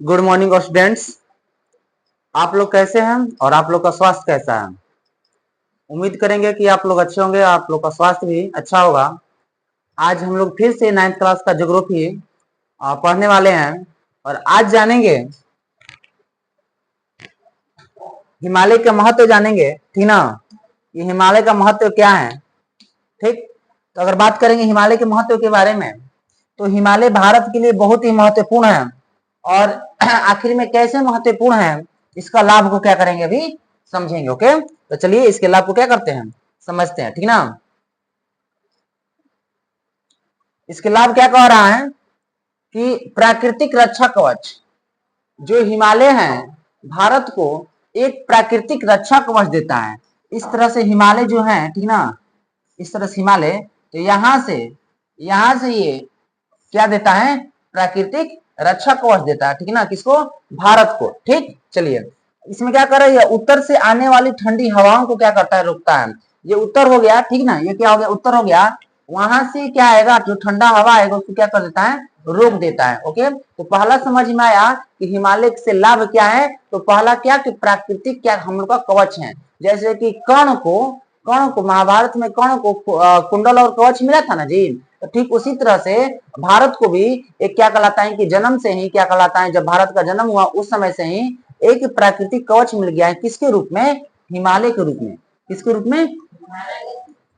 Good morning students. आप लोग कैसे हैं और आप लोग का स्वास्थ्य कैसा है? उम्मीद करेंगे कि आप लोग अच्छे होंगे, आप लोग का स्वास्थ्य भी अच्छा होगा। आज हम लोग फिर से 9th क्लास का ज्योग्राफी पढ़ने वाले हैं और आज जानेंगे हिमालय का महत्व जानेंगे, ठीक ना। ये हिमालय का महत्व क्या है, ठीक। तो अगर बात करेंगे हिमालय के महत्व के बारे में, तो हिमालय भारत के लिए बहुत ही महत्वपूर्ण है और आखिर में कैसे महत्वपूर्ण है, इसका लाभ को क्या करेंगे अभी समझेंगे। ओके, तो चलिए इसके लाभ को क्या करते हैं समझते हैं, ठीक ना। इसके लाभ क्या कह रहा है कि प्राकृतिक रक्षा कवच, जो हिमालय है भारत को एक प्राकृतिक रक्षा कवच देता है। इस तरह से हिमालय जो है, ठीक ना, इस तरह से हिमालय, तो यहां से ये क्या देता है, प्राकृतिक रक्षा कवच देता है, ठीक ना, किसको, भारत को। ठीक, चलिए इसमें क्या कर रही है, उत्तर से आने वाली ठंडी हवाओं को क्या करता है, रोकता है। ये उत्तर हो गया, ठीक ना, ये क्या हो गया, उत्तर हो गया। वहां से क्या आएगा, जो ठंडा हवा आएगा उसको क्या कर देता है, रोक देता है। ओके, तो पहला समझ में आया कि हिमालय से लाभ क्या है। तो पहला क्या कि प्राकृतिक क्या हम लोग का कवच है। जैसे कि कर्ण को महाभारत में कर्ण को कुंडल और कवच मिला था ना जी, तो ठीक उसी तरह से भारत को भी एक क्या कहलाता है कि जन्म से ही क्या कहलाता है, जब भारत का जन्म हुआ उस समय से ही एक प्राकृतिक कवच मिल गया है। किसके रूप में, हिमालय के रूप में। किसके रूप में,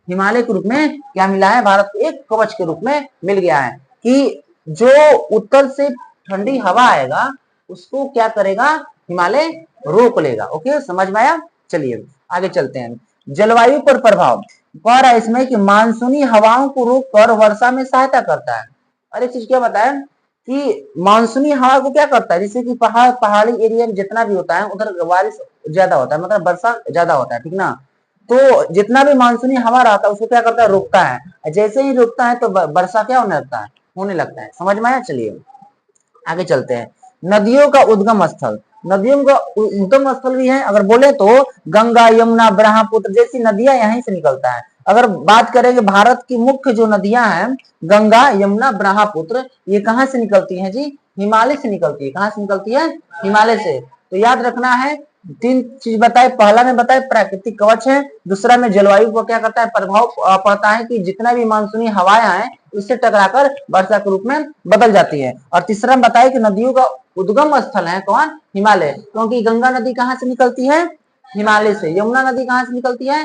हिमालय के रूप में क्या मिला है, भारत को एक कवच के रूप में मिल गया है कि जो उत्तर से ठंडी हवा आएगा उसको क्या करेगा, हिमालय रोक लेगा। ओके, समझ में आया। चलिए आगे चलते हैं। जलवायु पर प्रभाव कह रहा है इसमें कि मानसूनी हवाओं को रोककर वर्षा में सहायता करता है। और एक चीज क्या बताया कि मानसूनी हवा को क्या करता है, जैसे कि पहाड़ी एरिया में जितना भी होता है उधर बारिश ज्यादा होता है, मतलब वर्षा ज्यादा होता है, ठीक ना। तो जितना भी मानसूनी हवा रहता है उसको क्या करता है, रोकता है। जैसे ही रोकता है तो वर्षा क्या होने लगता है। समझ में आया। चलिए आगे चलते हैं। नदियों का उद्गम स्थल, नदियों का उद्गम स्थल भी है। अगर बोले तो गंगा, यमुना, ब्रह्मपुत्र जैसी नदियां यहीं से निकलता है। अगर बात करेंगे भारत की मुख्य जो नदियां हैं, गंगा, यमुना, ब्रह्मपुत्र, ये कहां से निकलती हैं जी, हिमालय से निकलती है। कहां से निकलती है, हिमालय से। तो याद रखना है, तीन चीज बताए। पहला में बताए प्राकृतिक कवच है, दूसरा में जलवायु को क्या करता है, प्रभाव पड़ता है कि जितना भी मानसूनी हवाएं आए इससे टकराकर वर्षा के रूप में बदल जाती है। और तीसरा में बताया कि नदियों का उद्गम स्थल है कौन, हिमालय, क्योंकि गंगा नदी कहां से निकलती है, हिमालय से। यमुना नदी कहां से निकलती है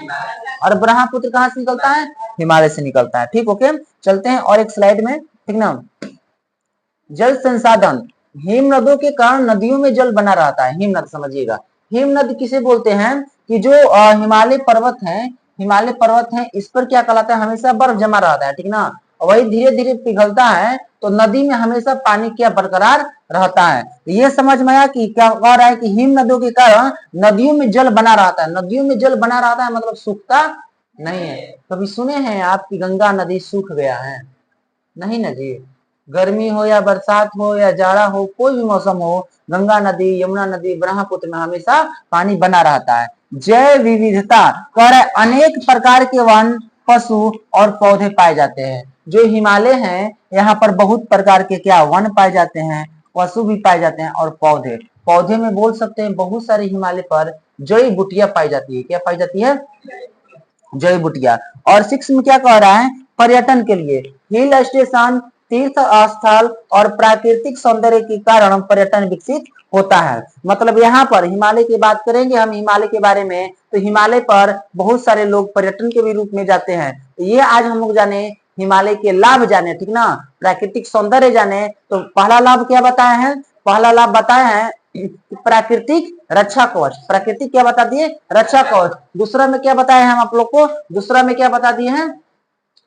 और ब्रह्मपुत्र कहां से निकलता है, हिमालय से निकलता है। ठीक, ओके, चलते हैं और एक स्लाइड में, ठीक ना। जल संसाधन, हिम नदों के कारण नदियों में जल बना रहता है। हिम नद समझिएगा, हिम नद किसे बोलते हैं कि जो हिमालय पर्वत है, हिमालय पर्वत है, इस पर क्या कहलाता है, हमेशा बर्फ जमा रहता है, ठीक ना। वही धीरे धीरे पिघलता है तो नदी में हमेशा पानी क्या बरकरार रहता है। ये समझ में आया कि क्या कह रहा है कि हिम नदियों के कारण नदियों में जल बना रहता है। नदियों में जल बना रहता है मतलब सूखता नहीं है। कभी सुने हैं आपकी गंगा नदी सूख गया है, नहीं ना जी। गर्मी हो या बरसात हो या जाड़ा हो, कोई भी मौसम हो, गंगा नदी, यमुना नदी, ब्रह्मपुत्र में हमेशा पानी बना रहता है। जैव विविधता कह रहा है अनेक प्रकार के वन, पशु और पौधे पाए जाते हैं। जो हिमालय है यहाँ पर बहुत प्रकार के क्या वन पाए जाते हैं, पशु भी पाए जाते हैं और पौधे। पौधे में बोल सकते हैं बहुत सारे हिमालय पर जड़ी बूटियां पाई जाती है। क्या पाई जाती है, जड़ी बूटियां। और सिक्स में क्या कह रहा है, पर्यटन के लिए हिल स्टेशन, तीर्थ स्थल और प्राकृतिक सौंदर्य के कारण पर्यटन विकसित होता है। मतलब यहाँ पर हिमालय की बात करेंगे हम, हिमालय के बारे में, तो हिमालय पर बहुत सारे लोग पर्यटन के भी रूप में जाते हैं। तो ये आज हम लोग जाने, हिमालय के लाभ जाने, ठीक ना, प्राकृतिक सौंदर्य जाने। तो पहला लाभ क्या बताए हैं, पहला लाभ बताए हैं प्राकृतिक रक्षा कवच। प्राकृतिक क्या बता दिए, रक्षा कवच। दूसरा में क्या बताए हैं हम आप लोग को, दूसरा में क्या बता दिए हैं,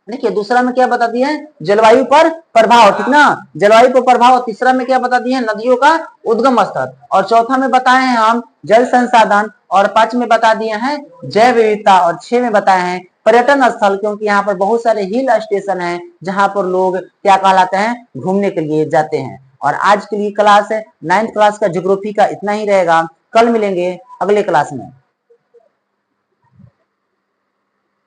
देखिए दूसरा में क्या बता दिए हैं, जलवायु पर प्रभाव, ठीक ना, जलवायु पर प्रभाव। तीसरा में क्या बता दिए हैं, नदियों का उद्गम स्थल। और चौथा में बताए हैं हम जल संसाधन। और पांच में बता दिए हैं जैव विविधता। और छह में बताए हैं पर्यटन स्थल, क्योंकि यहाँ पर बहुत सारे हिल स्टेशन हैं जहां पर लोग क्या कहलाते हैं, घूमने के लिए जाते हैं। और आज के लिए क्लास 9th क्लास का ज्योग्राफी का इतना ही रहेगा। कल मिलेंगे अगले क्लास में।